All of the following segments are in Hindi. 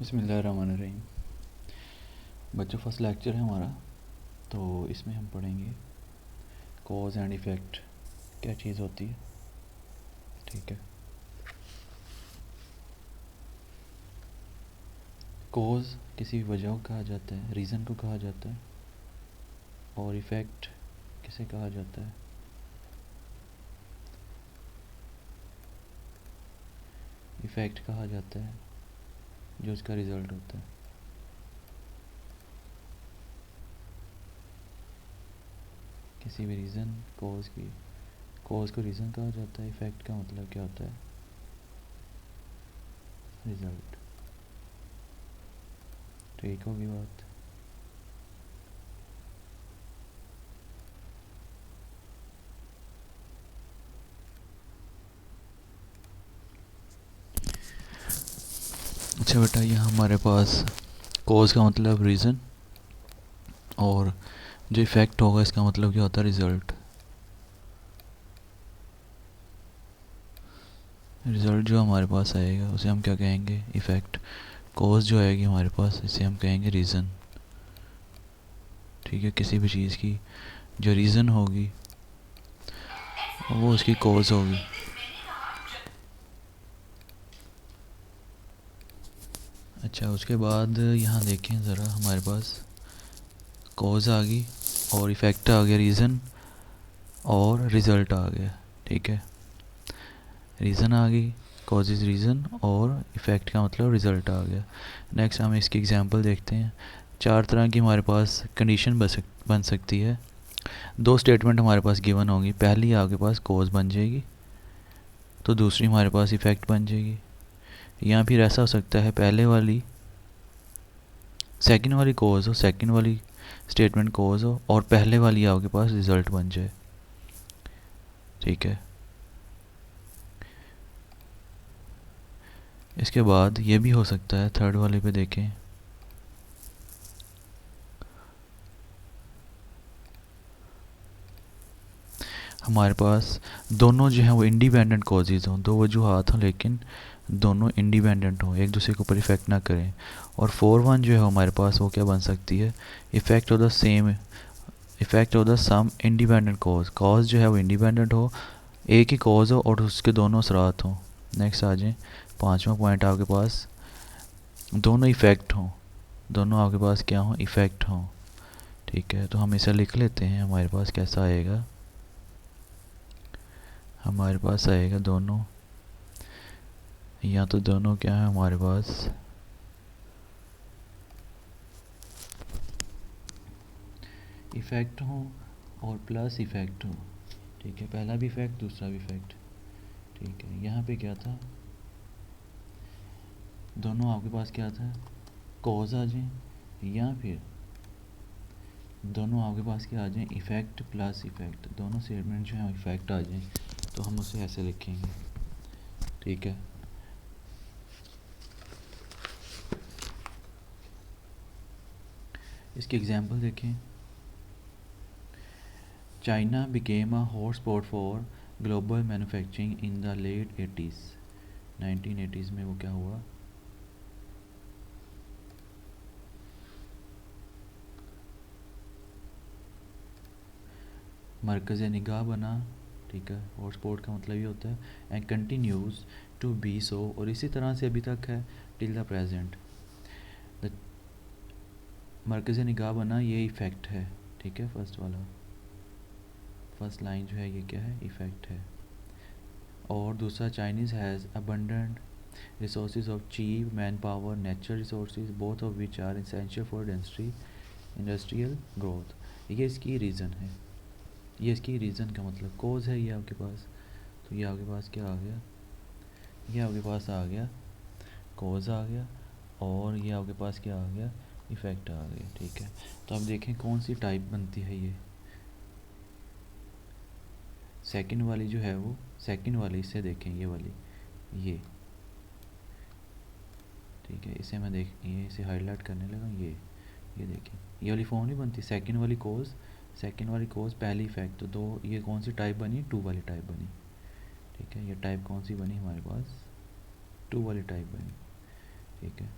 बिस्मिल्लाहिर्रहमानिर्रहीम। बच्चों, फर्स्ट लेक्चर है हमारा, तो इसमें हम पढ़ेंगे कॉज एंड इफ़ेक्ट क्या चीज़ होती है। ठीक है। कॉज किसी वजह को कहा जाता है, रीज़न को कहा जाता है, और इफ़ेक्ट किसे कहा जाता है? इफ़ेक्ट कहा जाता है जो इसका रिज़ल्ट होता है। किसी भी रीज़न कॉज को रीज़न कहा जाता है। इफ़ेक्ट का मतलब क्या होता है? रिज़ल्ट। ठीक होगी बात। अच्छा बेटा, यहाँ हमारे पास कॉज का मतलब रीज़न, और जो इफ़ेक्ट होगा इसका मतलब क्या होता है? रिज़ल्ट। रिज़ल्ट जो हमारे पास आएगा उसे हम क्या कहेंगे? इफ़ेक्ट। कॉज जो आएगी हमारे पास इसे हम कहेंगे रीज़न। ठीक है। किसी भी चीज़ की जो रीज़न होगी वो उसकी कॉज होगी। अच्छा, उसके बाद यहाँ देखें ज़रा, हमारे पास कॉज आ गई और इफ़ेक्ट आ गया, रीज़न और रिज़ल्ट आ गया। ठीक है। रीज़न आ गई, कॉज इज़ रीज़न, और इफ़ेक्ट का मतलब रिज़ल्ट आ गया। नेक्स्ट हम इसकी एग्जांपल देखते हैं। चार तरह की हमारे पास कंडीशन बन सकती है। दो स्टेटमेंट हमारे पास गिवन होंगी। पहली आपके पास कॉज बन जाएगी, तो दूसरी हमारे पास इफ़ेक्ट बन जाएगी। या फिर ऐसा हो सकता है पहले वाली सेकंड वाली कॉज हो, सेकंड वाली स्टेटमेंट कॉज हो, और पहले वाली आपके पास रिज़ल्ट बन जाए। ठीक है। इसके बाद ये भी हो सकता है, थर्ड वाले पे देखें, हमारे पास दोनों जो हैं वो इंडिपेंडेंट कॉजेज़ हों, दो वजूहात हों लेकिन दोनों इंडिपेंडेंट हों, एक दूसरे के ऊपर इफ़ेक्ट ना करें। और 4-1 जो है हमारे पास वो क्या बन सकती है? Effect of the some independent cause जो है वो इंडिपेंडेंट हो, एक ही कॉज हो और उसके दोनों असरात हों। नेक्स्ट आ जाए, पाँचवा पॉइंट आपके पास दोनों इफ़ेक्ट हों, दोनों आपके पास क्या हों? इफ़ेक्ट हों। ठीक है। तो हम इसे लिख लेते हैं। हमारे पास कैसा आएगा? हमारे पास आएगा दोनों, या तो दोनों क्या है हमारे पास? इफ़ेक्ट हो और प्लस इफ़ेक्ट हो। ठीक है। पहला भी इफ़ेक्ट, दूसरा भी इफ़ेक्ट। ठीक है। यहाँ पे क्या था? दोनों आपके पास क्या था? कॉज आ जाए, या फिर दोनों आपके पास क्या आ जाए? Effect plus effect. दोनों स्टेटमेंट जो है इफ़ेक्ट आ जाए, तो हम उसे ऐसे लिखेंगे। ठीक है। इसकी एग्जांपल देखें। China became a hotspot for global manufacturing in the late 80s। 1980s में वो क्या हुआ? मरकज़ निगाह बना। ठीक है। हॉटस्पॉट का मतलब ये होता है, एंड कंटिन्यूज़ टू बी सो, और इसी तरह से अभी तक है टिल द प्रेजेंट। द मरकज़ निगाह बना, ये इफ़ेक्ट है। ठीक है। फर्स्ट वाला, फर्स्ट लाइन जो है ये क्या है? इफ़ेक्ट है। और दूसरा, Chinese has abundant resources of cheap manpower, natural resources, both of which are essential for industrial growth. ये इसकी रीज़न है। ये इसकी रीज़न का मतलब कोज है ये आपके पास। तो ये आपके पास क्या आ गया? ये आपके पास आ गया कोज आ गया, और ये आपके पास क्या आ गया? इफ़ेक्ट आ गया। ठीक है। तो अब देखें कौन सी टाइप बनती है ये। सेकंड वाली जो है वो, सेकंड वाली, इससे देखें ये वाली, ये। ठीक है। इसे मैं ये इसे हाईलाइट करने लगा। ये देखें, ये वाली फॉर्म नहीं बनती। सेकंड वाली कोज, सेकंड वाली कोज, पहली इफ़ेक्ट। तो दो, ये कौन सी टाइप बनी? टू वाली टाइप बनी। ठीक है। ये टाइप कौन सी बनी हमारे पास? टू वाली टाइप बनी। ठीक है।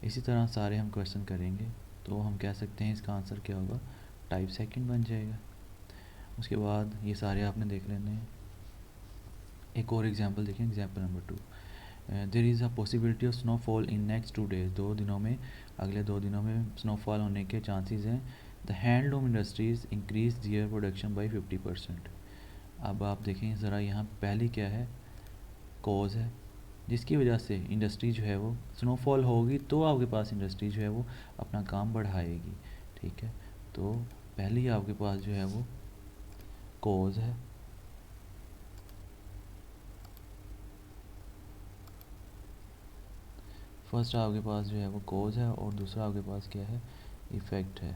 इसी तरह सारे हम क्वेश्चन करेंगे तो हम कह सकते हैं इसका आंसर क्या होगा, टाइप सेकंड बन जाएगा। उसके बाद ये सारे आपने देख लेने हैं। एक और एग्जांपल देखें, example number 2, there is a possibility of snowfall in next 2 days, 2 दिनों में, अगले 2 दिनों में स्नोफॉल होने के चांसेस हैं। The handloom industries increase their production by 50%। अब आप देखें ज़रा, यहाँ पहली क्या है, कॉज है, जिसकी वजह से इंडस्ट्री जो है वो, स्नोफॉल होगी तो आपके पास इंडस्ट्री जो है वो अपना काम बढ़ाएगी। ठीक है, तो पहली आपके पास जो है वो कॉज है, फर्स्ट आपके पास जो है वो कॉज है, और दूसरा आपके पास क्या है, इफ़ेक्ट है।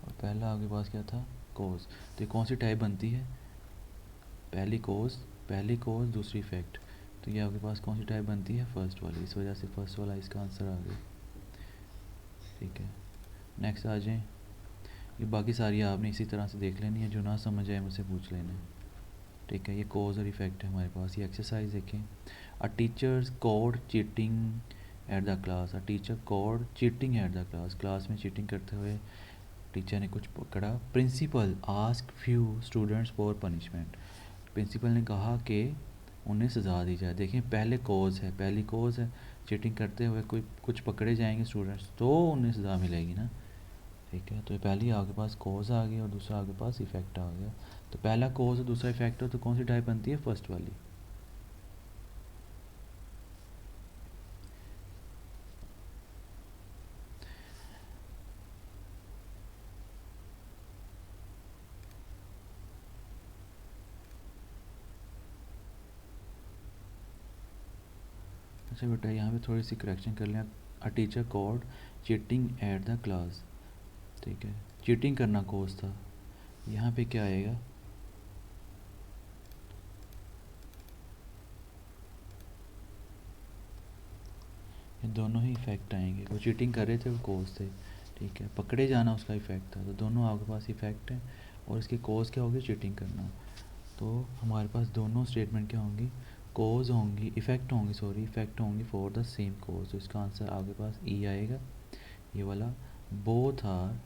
और पहला आपके पास क्या था, कॉज। तो ये कौन सी टाइप बनती है, पहली कॉज, पहली कॉज दूसरी इफ़ेक्ट, तो ये आपके पास कौन सी टाइप बनती है, फर्स्ट वाली, इस वजह से फर्स्ट वाला इसका आंसर आ गया। ठीक है, नेक्स्ट आ जाएँ। ये बाकी सारी आपने इसी तरह से देख लेनी है, जो ना समझ आए मुझसे पूछ लेना है। ठीक है, ये कॉज और इफ़ेक्ट है हमारे पास। ये एक्सरसाइज देखें, a teachers caught cheating at the class, a teacher caught cheating at the class, class में चीटिंग करते हुए टीचर ने कुछ पकड़ा। Principal ask few students for punishment, principal ने कहा कि उन्हें सज़ा दी जाए। देखें पहले कॉज है, पहली कॉज है, चीटिंग करते हुए कोई कुछ पकड़े जाएंगे स्टूडेंट्स तो उन्हें सज़ा मिलेगी ना। ठीक है, तो पहली आपके पास कॉज आ गई और दूसरा आपके पास इफ़ेक्ट आ गया। तो पहला कॉज और दूसरा इफ़ेक्ट हो तो कौन सी टाइप बनती है, फर्स्ट वाली। अच्छा बेटा, यहाँ पे थोड़ी सी करेक्शन कर लें। A teacher caught cheating at the class, ठीक है, चीटिंग करना कॉज था। यहाँ पे क्या आएगा, ये दोनों ही इफ़ेक्ट आएंगे। वो चीटिंग कर रहे थे, वो कॉज थे। ठीक है, पकड़े जाना उसका इफ़ेक्ट था, तो दोनों आपके पास इफ़ेक्ट है। और इसकी कॉज क्या होगी, चीटिंग करना। तो हमारे पास दोनों स्टेटमेंट क्या होंगी, कॉज होंगी, इफ़ेक्ट होंगी, सॉरी इफ़ेक्ट होंगी फॉर द सेम कॉज। तो इसका आंसर आपके पास ई आएगा, ये वाला। बोथ आर,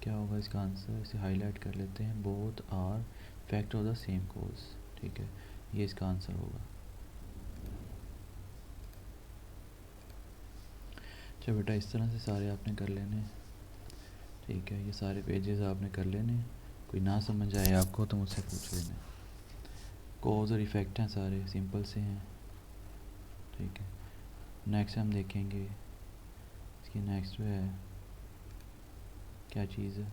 क्या होगा इसका आंसर, इसे हाईलाइट कर लेते हैं, both are effect of the same cause. ठीक है, ये इसका आंसर होगा। अच्छा बेटा, इस तरह से सारे आपने कर लेने। ठीक है, ये सारे पेजेस आपने कर लेने। कोई ना समझ आए आपको तो मुझसे पूछ लेना। कॉज और इफ़ेक्ट हैं सारे, सिंपल से हैं। ठीक है, नेक्स्ट हम देखेंगे, इसकी नेक्स्ट जो है क्या चीज़ है,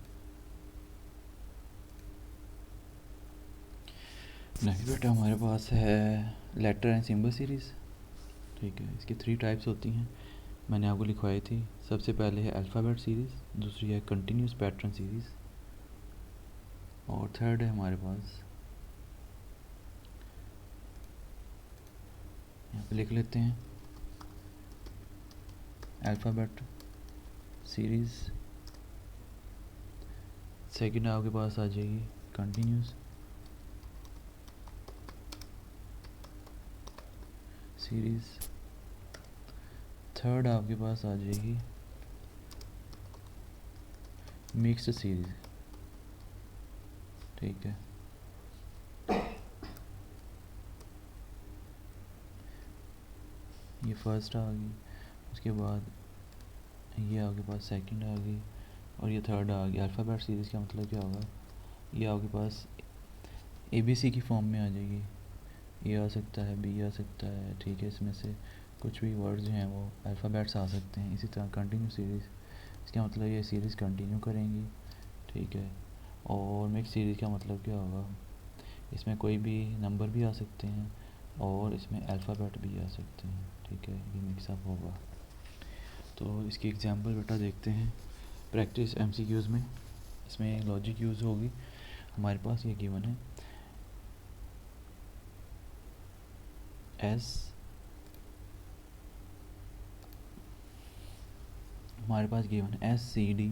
नेक्स्ट बेटा हमारे पास है लेटर एंड सिंबल सीरीज़। ठीक है, इसकी 3 टाइप्स होती हैं, मैंने आपको लिखवाई थी। सबसे पहले है अल्फ़ाबेट सीरीज़, दूसरी है कंटिन्यूस पैटर्न सीरीज़, और थर्ड है हमारे पास, यहाँ पे लिख लेते हैं, अल्फ़ाबेट सीरीज़। सेकंड आपके पास आ जाएगी कंटिन्यूस सीरीज़। थर्ड आपके पास आ जाएगी मिक्स्ड सीरीज़। ठीक है, ये फर्स्ट आ गई, उसके बाद ये आपके पास सेकंड आ गई, और ये थर्ड आ गई। अल्फ़ाबेट सीरीज़ का मतलब क्या होगा, ये आपके पास ABC की फॉर्म में आ जाएगी, ए आ सकता है, बी आ सकता है। ठीक है, इसमें से कुछ भी वर्ड्स जो हैं वो अल्फ़ाबेट्स आ सकते हैं। इसी तरह कंटिन्यू सीरीज़, इसका मतलब ये सीरीज़ कंटिन्यू करेंगी। ठीक है, और मिक्स सीरीज़ का मतलब क्या होगा, इसमें कोई भी नंबर भी आ सकते हैं और इसमें अल्फ़ाबेट भी आ सकते हैं। ठीक है, ये मिक्सअप होगा। तो इसकी एग्जांपल बेटा देखते हैं, प्रैक्टिस MCQs में, इसमें लॉजिक यूज़ होगी। हमारे पास ये गिवन है, एस, हमारे पास गिवन है SCD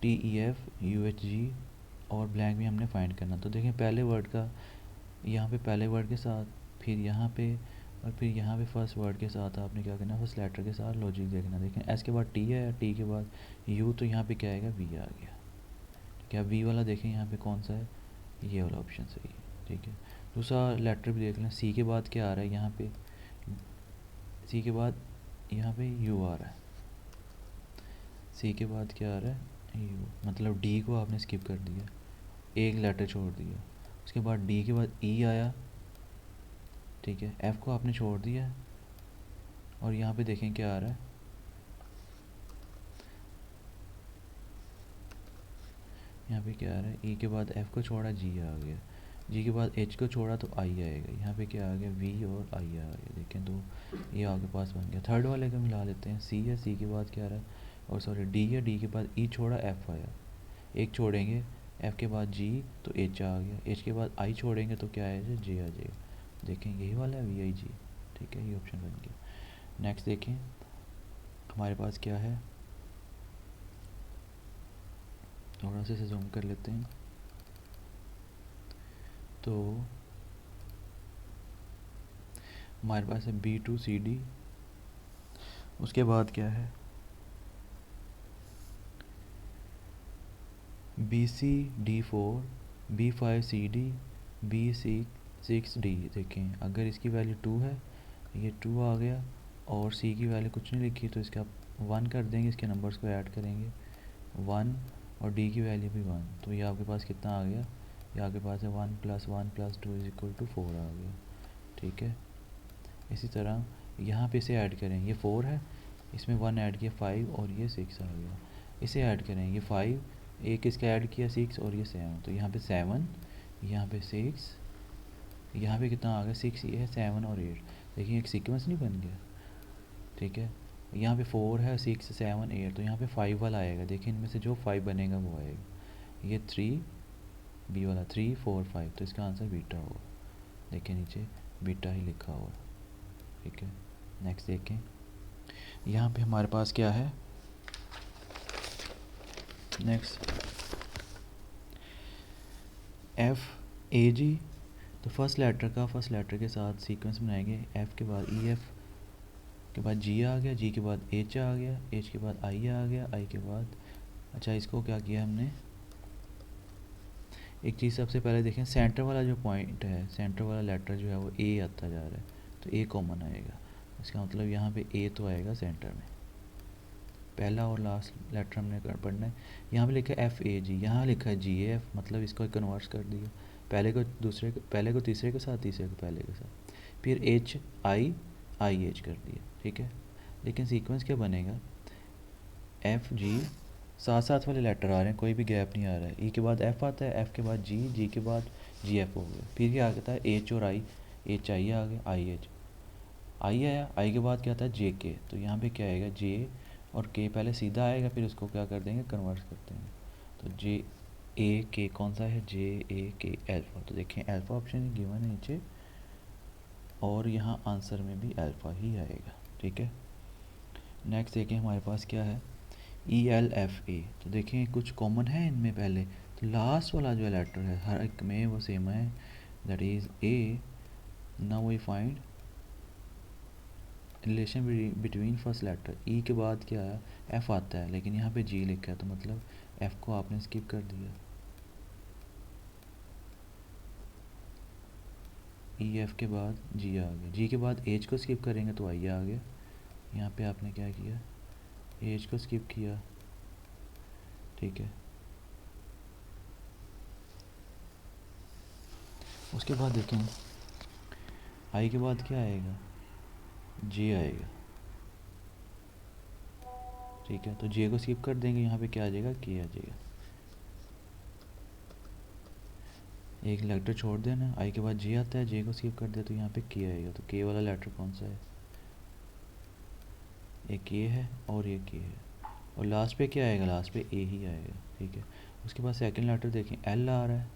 TEFUHG और ब्लैंक भी हमने फाइंड करना। तो देखें पहले वर्ड का यहाँ पे पहले वर्ड के साथ, फिर यहाँ पे और फिर यहाँ पे फर्स्ट वर्ड के साथ आपने क्या करना, फर्स्ट लेटर के साथ लॉजिक देखना। देखें एस के बाद टी है, टी के बाद यू, तो यहाँ पे क्या आएगा, वी आ गया। क्या वी वाला देखें यहाँ पे कौन सा है, ये वाला ऑप्शन सही है। ठीक है, दूसरा लेटर भी देख लें, सी के बाद क्या आ रहा है यहाँ पे, सी के बाद यहाँ पे यू आ रहा है, सी के बाद क्या आ रहा है, यू, मतलब डी को आपने स्किप कर दिया, एक लेटर छोड़ दिया। उसके बाद डी के बाद ई आया, ठीक है, एफ़ को आपने छोड़ दिया और यहाँ पे देखें क्या आ रहा है, यहाँ पे क्या आ रहा है, ई के बाद एफ़ को छोड़ा, जी आ गया, जी के बाद एच को छोड़ा तो आई आएगा, यहाँ पे क्या आ गया, वी और आई आ गया। देखें तो ये आपके पास बन गया। थर्ड वाले को मिला लेते हैं, सी है, सी के बाद क्या आ रहा है, और सॉरी डी है, डी के बाद ई छोड़ा, एफ़ आया, एक छोड़ेंगे, एफ़ के बाद जी तो एच आ गया, एच के बाद आई छोड़ेंगे तो क्या आएगा, जे आ जाएगा। देखें यही वाला है वी आई जी, ठीक है, ये ऑप्शन बन गया। नेक्स्ट देखें हमारे पास क्या है, थोड़ा सा इसे जूम कर लेते हैं। तो हमारे पास है B2CD, उसके बाद क्या है BCD4, B5CD, B6D। देखें अगर इसकी वैल्यू 2 है, ये 2 आ गया, और सी की वैल्यू कुछ नहीं लिखी तो इसका 1 कर देंगे, इसके नंबर्स को ऐड करेंगे 1, और डी की वैल्यू भी 1, तो ये आपके पास कितना आ गया, ये आपके पास है 1 + 1 + 2 = 4 आ गया। ठीक है, इसी तरह यहाँ पे इसे ऐड करें, ये 4 है, इसमें 1 ऐड किया 5, और ये 6 आ गया। इसे ऐड करें, ये 5, एक इसका ऐड किया 6, और ये 7, तो यहाँ पे 7, यहाँ पे 6, यहाँ पे कितना आ गया 6, ये है 7 और 8। देखिए एक सीक्वेंस नहीं बन गया। ठीक है, यहाँ पे 4 है, 6, 7, 8, तो यहाँ पे 5 वाला आएगा। देखिए इनमें से जो 5 बनेगा वो आएगा। ये 3, बी वाला 3, 4, 5, तो इसका आंसर बीटा होगा। देखिए नीचे बीटा ही लिखा हुआ। ठीक है, नेक्स्ट देखें, यहाँ पे हमारे पास क्या है, नेक्स्ट FAG, तो फर्स्ट लेटर के साथ सीक्वेंस बनाएंगे। एफ़ के बाद EF के बाद जी आ गया, जी के बाद एच आ गया, एच के बाद आई आ गया, आई के बाद, अच्छा इसको क्या किया हमने, एक चीज़ सबसे पहले देखें, सेंटर वाला जो पॉइंट है, सेंटर वाला लेटर जो है वो ए आता जा रहा है, तो ए कॉमन आएगा। इसका मतलब यहाँ पे ए तो आएगा सेंटर में, पहला और लास्ट लेटर हमने पढ़ना है। यहाँ पे लिखा है FAG, यहाँ लिखा है GAF, मतलब इसको कन्वर्ट कर दिया, पहले को तीसरे के साथ, तीसरे को पहले के साथ, फिर HIH कर दिया। ठीक है, लेकिन सीक्वेंस क्या बनेगा, FG, साथ साथ वाले लेटर आ रहे हैं, कोई भी गैप नहीं आ रहा है। ई के बाद एफ़ आता है, एफ़ के बाद जी, जी के बाद GF हो गया, फिर क्या आता है एच और आई, एच आई आ गया, IH, आई आया, आई के बाद क्या आता है JK, तो यहाँ पे क्या आएगा J और K, पहले सीधा आएगा फिर उसको क्या कर देंगे, कन्वर्ट कर देंगे। तो JAK कौन सा है, JAK अल्फ़ा, तो देखें अल्फ़ा ऑप्शन गिवन है नीचे, और यहाँ आंसर में भी अल्फ़ा ही आएगा। ठीक है, नेक्स्ट देखें हमारे पास क्या है, ELFA, तो देखें कुछ कॉमन है इनमें। पहले तो लास्ट वाला जो लेटर है हर एक में वो सेम है, that is A। Now we find relation between first letter, E के बाद क्या है, एफ़ आता है, लेकिन यहाँ पे जी लिखा है, तो मतलब एफ़ को आपने स्किप कर दिया, EF के बाद जी आ गया, जी के बाद एच को स्किप करेंगे तो आई आ गया। यहाँ पे आपने क्या किया, एच को स्किप किया। ठीक है, उसके बाद देखें आई के बाद क्या आएगा, जे आएगा। ठीक है, तो जे को स्किप कर देंगे, यहाँ पे क्या आ जाएगा, के आ जाएगा। एक लेटर छोड़ देना, आई के बाद जे आता है, जे को स्किप कर दे तो यहाँ पे के आएगा। तो के वाला लेटर कौन सा है, एक के है और एक के है, और लास्ट पे क्या आएगा, लास्ट पे ए ही आएगा। ठीक है, उसके बाद सेकंड लेटर देखें, एल आ रहा है,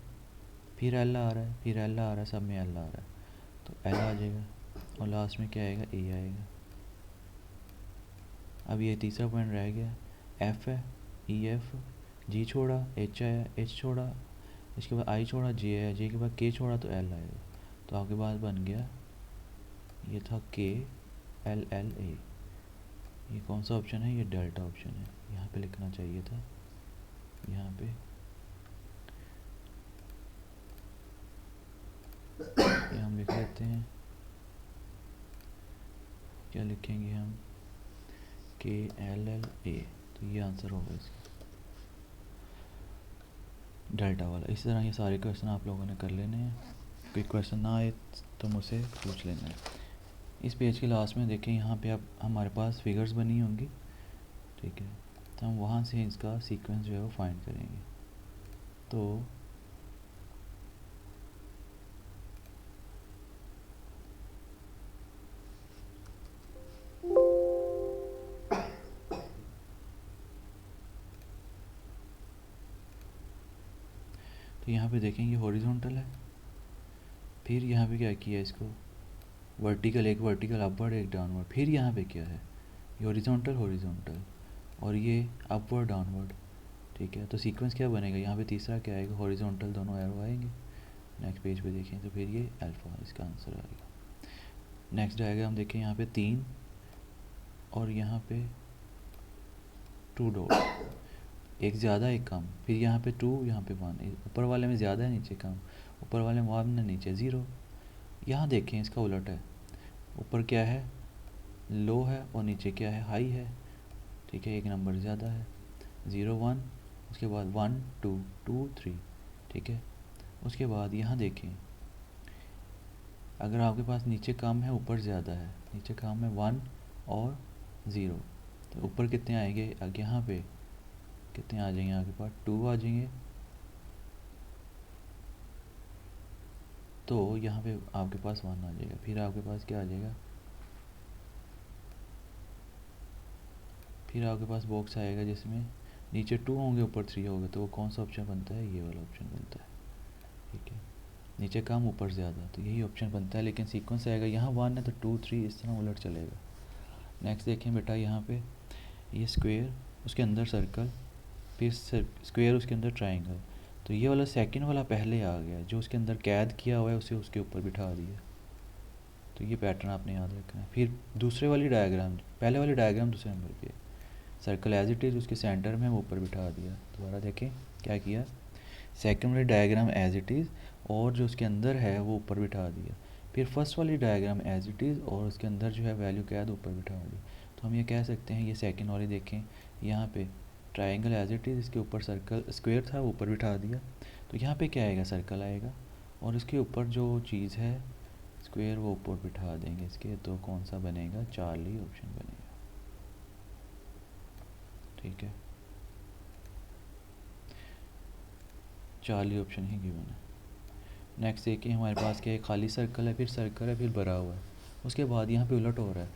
फिर एल आ रहा है, फिर एल आ रहा है, सब में एल आ रहा है, तो एल आ जाएगा, और लास्ट में क्या आएगा, ए आएगा। अब ये तीसरा पॉइंट रह गया, एफ़ है, EF, जी छोड़ा एच आया, एच छोड़ा, इसके बाद आई छोड़ा जे आया, जे के बाद के छोड़ा तो एल आएगा। तो आपके पास बन गया, ये था के एल एल ए। ये कौन सा ऑप्शन है? ये डेल्टा ऑप्शन है, यहाँ पे लिखना चाहिए था, यहाँ पे ये हम लिख लेते हैं। क्या लिखेंगे हम? के एल एल ए। तो ये आंसर होगा इसका, डेल्टा वाला। इसी तरह ये सारे क्वेश्चन आप लोगों ने कर लेने हैं। कोई क्वेश्चन ना आए तो मुझसे पूछ लेना है। इस पेज के लास्ट में देखें, यहाँ पे आप हमारे पास फिगर्स बनी होंगी, ठीक है। तो हम वहाँ से इसका सीक्वेंस जो है वो फाइंड करेंगे। तो यहाँ पे देखेंगे हॉरिजॉन्टल है, फिर यहाँ पे क्या किया इसको वर्टिकल, एक वर्टिकल अपवर्ड एक डाउनवर्ड, फिर यहाँ पे क्या है ये हॉरिजॉन्टल हॉरिजॉन्टल और ये अपवर्ड डाउनवर्ड, ठीक है। तो सीक्वेंस क्या बनेगा? यहाँ पे तीसरा क्या आएगा? हॉरिजॉन्टल दोनों एरो आएंगे। नेक्स्ट पेज पे देखें तो फिर ये अल्फ़ा, इसका आंसर आएगा। नेक्स्ट डायग्राम देखें, यहाँ पे 3 और यहाँ पे 2 डॉट, एक ज़्यादा एक कम, फिर यहाँ पे 2 यहाँ पे 1, ऊपर वाले में ज़्यादा है नीचे कम, ऊपर वाले में 1 है नीचे 0। यहाँ देखें इसका उलट है, ऊपर क्या है? लो है और नीचे क्या है? हाई है, ठीक है। एक नंबर ज़्यादा है, 0 1, उसके बाद 1 2 2 3, ठीक है। उसके बाद यहाँ देखें, अगर आपके पास नीचे कम है ऊपर ज़्यादा है, नीचे कम है 1 और 0, तो ऊपर कितने आएंगे? यहाँ पे कितने आ जाएंगे? आपके पास 2 आ जाएंगे, तो यहाँ पे आपके पास 1 आ जाएगा। फिर आपके पास क्या आ जाएगा? फिर आपके पास बॉक्स आएगा जिसमें नीचे 2 होंगे ऊपर 3 होगा, तो वो कौन सा ऑप्शन बनता है? ये वाला ऑप्शन बनता है, ठीक है। नीचे कम ऊपर ज़्यादा, तो यही ऑप्शन बनता है। लेकिन सीक्वेंस आएगा यहाँ 1 है तो 2 3 इस तरह उलट चलेगा। नेक्स्ट देखें बेटा, यहाँ पे ये स्क्वायर, उसके अंदर सर्कल, फिर स्क्वायर, उसके अंदर ट्राइंगल। तो ये वाला सेकंड वाला पहले आ गया, जो उसके अंदर कैद किया हुआ है उसे उसके ऊपर बिठा दिया। तो ये पैटर्न आपने याद रखना है। फिर दूसरे वाली डायग्राम, पहले वाली डायग्राम दूसरे नंबर पे, सर्कल एज इट इज़ उसके सेंटर में ऊपर बिठा दिया। दोबारा देखें क्या किया, सेकंड वाली डायग्राम एज इट इज़ और जो उसके अंदर है वो ऊपर बिठा दिया। फिर फर्स्ट वाली डायग्राम एज इट इज़ और उसके अंदर जो है वैल्यू कैद ऊपर बिठा दी। तो हम ये कह सकते हैं, ये सेकंड वाली देखें, यहाँ पे ट्राइंगल एज इट इज़, इसके ऊपर सर्कल स्क्वायर था वो ऊपर बिठा दिया। तो यहाँ पे क्या आएगा? सर्कल आएगा और इसके ऊपर जो चीज़ है स्क्वायर वो ऊपर बिठा देंगे इसके। तो कौन सा बनेगा? चार्ली ऑप्शन बनेगा, ठीक है। चार्ली ऑप्शन ही गिवन है। नेक्स्ट देखिए हमारे पास क्या है, खाली सर्कल है, फिर सर्कल है, फिर भरा हुआ है। उसके बाद यहाँ पे उलट हो रहा है,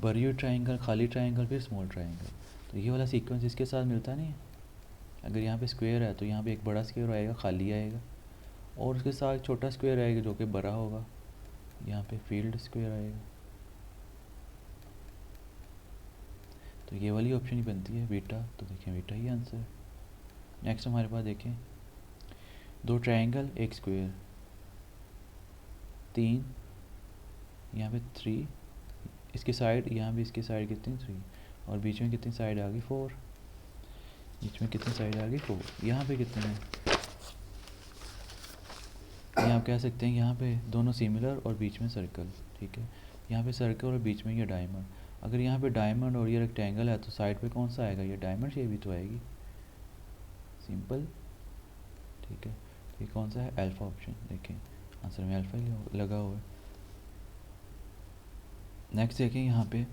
भरी हुई ट्राइंगल, खाली ट्राइंगल, फिर स्मॉल ट्राइंगल। तो ये वाला सीक्वेंस इसके साथ मिलता नहीं है। अगर यहाँ पे स्क्वायर है तो यहाँ पे एक बड़ा स्क्वायर आएगा, खाली आएगा, और उसके साथ छोटा स्क्वायर आएगा जो कि बड़ा होगा, यहाँ पे फील्ड स्क्वायर आएगा। तो ये वाली ऑप्शन ही बनती है बीटा। तो देखें बीटा ही आंसर है। नेक्स्ट हमारे पास देखें, 2 ट्राइंगल, एक स्क्वायर, 3, यहाँ पे 3, इसकी साइड, यहाँ भी इसकी साइड कितनी 3, और बीच में कितनी साइड आ गई 4, बीच में कितनी साइड आ गई 4। यहाँ पे कितने हैं? ये आप कह सकते हैं यहाँ पे दोनों सिमिलर और बीच में सर्कल, ठीक है। यहाँ पे सर्कल और बीच में ये डायमंड। अगर यहाँ पे डायमंड और ये रेक्टेंगल है तो साइड पे कौन सा आएगा? ये डायमंड शेप ही तो आएगी, सिंपल, ठीक है। तो ये कौन सा है? Alpha option. देखें आंसर में अल्फ़ा ही लगा हुआ है। नेक्स्ट देखें, यहाँ पे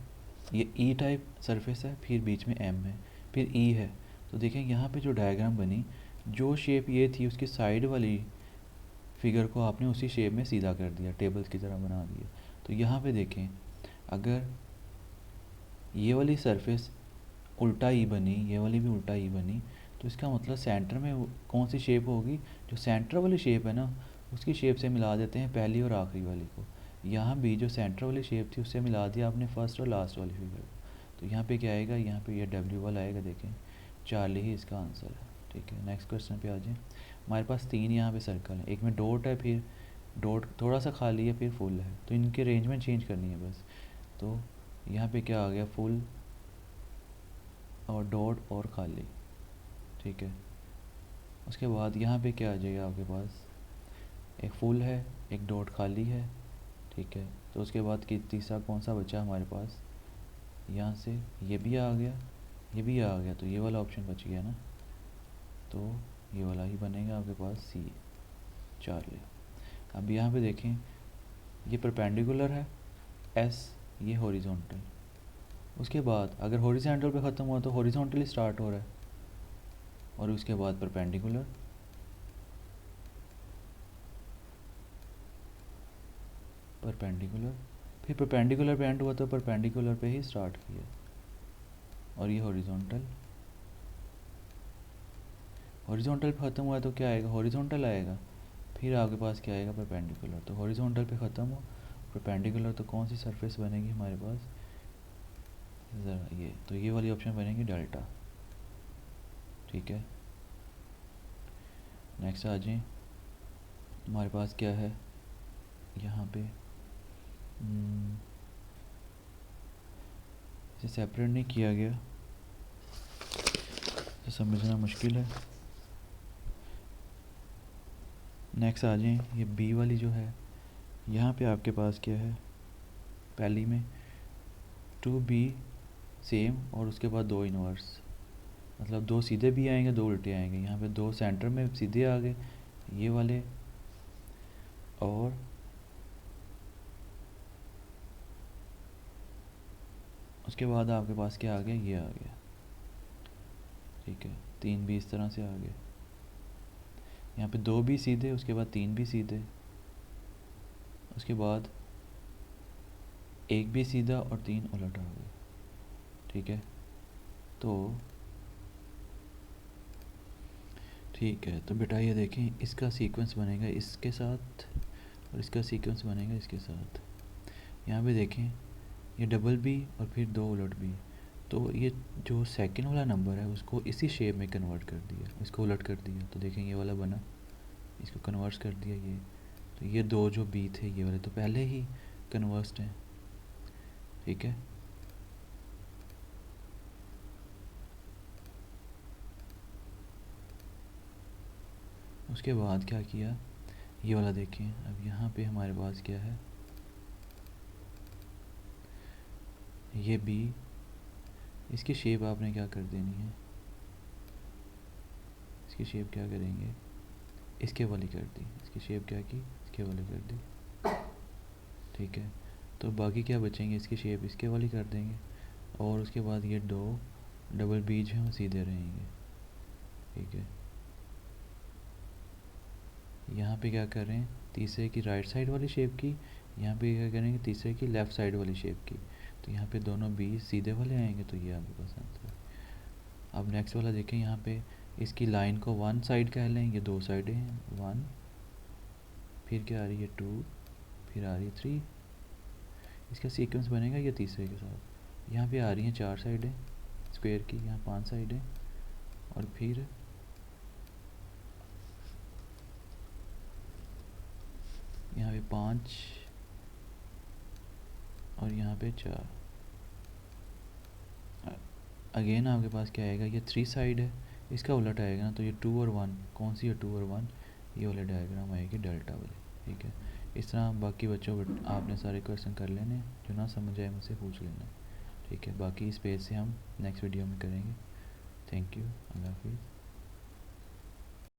ये ई टाइप सरफेस है, फिर बीच में एम है, फिर ई है। तो देखें यहाँ पे जो डायग्राम बनी, जो शेप ये थी उसकी साइड वाली फिगर को आपने उसी शेप में सीधा कर दिया, टेबल्स की तरह बना दिया। तो यहाँ पे देखें, अगर ये वाली सरफेस उल्टा ई बनी, ये वाली भी उल्टा ई बनी, तो इसका मतलब सेंटर में कौन सी शेप होगी? जो सेंटर वाली शेप है ना, उसकी शेप से मिला देते हैं पहली और आखिरी वाली को। यहाँ भी जो सेंटर वाली शेप थी उससे मिला दिया आपने फर्स्ट और लास्ट वाली फिगर को। तो यहाँ पे क्या आएगा? यहाँ पे ये डब्ल्यू वाला आएगा। देखें चार्ली ही इसका आंसर है, ठीक है, नेक्स्ट क्वेश्चन पे आ जाए। हमारे पास 3 यहाँ पे सर्कल है, एक में डॉट है, फिर डॉट थोड़ा सा खाली है, फिर फुल है, तो इनकी अरेंजमेंट चेंज करनी है बस। तो यहाँ पे क्या आ गया, फुल और डॉट और खाली, ठीक है। उसके बाद यहाँ पे क्या आ जाएगा आपके पास, एक फुल है, एक डॉट खाली है, ठीक है। तो उसके बाद की तीसरा कौन सा बचा हमारे पास, यहाँ से ये भी आ गया, ये भी आ गया, तो ये वाला ऑप्शन बच गया ना, तो ये वाला ही बनेगा आपके पास सी, चार्ली। अब यहाँ पे देखें, ये परपेंडिकुलर है एस, ये हॉरिजॉन्टल। उसके बाद अगर हॉरिजॉन्टल पे ख़त्म हुआ तो हॉरिजॉन्टली स्टार्ट हो रहा है, और उसके बाद परपेंडिकुलर, परपेंडिकुलर, फिर परपेंडिकुलर पे एंड हुआ तो परपेंडिकुलर पे ही स्टार्ट किया, और ये हॉरिजॉन्टल, हॉरिजॉन्टल पे ख़त्म हुआ तो क्या आएगा, हॉरिजॉन्टल आएगा, फिर आपके पास क्या आएगा, परपेंडिकुलर। तो हॉरिजॉन्टल पे ख़त्म हो, परपेंडिकुलर, तो कौन सी सरफेस बनेगी हमारे पास, ज़रा ये, तो ये वाली ऑप्शन बनेगी डेल्टा, ठीक है। नेक्स्ट आ जाए, हमारे पास क्या है यहाँ पे, इसे सेपरेट नहीं किया गया, तो समझना मुश्किल है। नेक्स्ट आ जाए, ये बी वाली जो है, यहाँ पे आपके पास क्या है, पहली में 2b सेम, और उसके बाद 2 इनवर्स, मतलब 2 सीधे भी आएंगे, 2 उल्टे आएंगे। यहाँ पे 2 सेंटर में सीधे आ गए ये वाले, और उसके बाद आपके पास क्या आ गया, ये आ गया, ठीक है। 3 भी इस तरह से आ गए, यहाँ पे 2 भी सीधे, उसके बाद 3 भी सीधे, उसके बाद 1 भी सीधा और 3 उलट आ गए, ठीक है। तो ठीक है, तो बेटा ये देखें, इसका सीक्वेंस बनेगा इसके साथ, और इसका सीक्वेंस बनेगा इसके साथ। यहाँ पे देखें, ये डबल बी और फिर 2 उलट बी, तो ये जो सेकंड वाला नंबर है उसको इसी शेप में कन्वर्ट कर दिया, इसको उलट कर दिया, तो देखें ये वाला बना, इसको कन्वर्ट कर दिया ये, तो ये 2 जो बी थे ये वाले तो पहले ही कन्वर्स्ड हैं, ठीक है। उसके बाद क्या किया, ये वाला देखें, अब यहाँ पे हमारे पास क्या है, ये बी, इसकी शेप आपने क्या कर देनी है, इसकी शेप क्या करेंगे, इसके वाली कर दी, इसकी शेप क्या की, इसके वाली कर दी, ठीक है। तो बाकी क्या बचेंगे, इसकी शेप इसके वाली कर देंगे, और उसके बाद ये 2 डबल बीज हैं वो सीधे रहेंगे, ठीक है। यहाँ पे क्या कर रहे हैं, तीसरे की राइट साइड वाली शेप की, यहाँ पे क्या करेंगे, तीसरे की लेफ़्ट साइड वाली शेप की, तो यहाँ पे दोनों बीज सीधे वाले आएंगे, तो ये आपके पास आंसर है। अब नेक्स्ट वाला देखें, यहाँ पे इसकी लाइन को 1 साइड कह लें, ये 2 साइडें हैं, 1, फिर क्या आ रही है 2, फिर आ रही है 3, इसका सीक्वेंस बनेगा ये तीसरे के साथ। यहाँ पे आ रही हैं 4 साइडें स्क्वायर की, यहाँ 5 साइडें, और फिर यहाँ पे 5, और यहाँ पे 4। अगेन आपके पास क्या आएगा, ये 3 साइड है, इसका उलट आएगा ना, तो ये 2 और 1, कौन सी है 2 और 1, ये वाले डायग्राम आएगी डेल्टा वाली, ठीक है। इस तरह बाकी बच्चों आपने सारे क्वेश्चन कर लेने, जो ना समझ आए मुझसे पूछ लेना, ठीक है। बाकी इस पेज से हम नेक्स्ट वीडियो में करेंगे। थैंक यू, अल्लाह हाफिज़।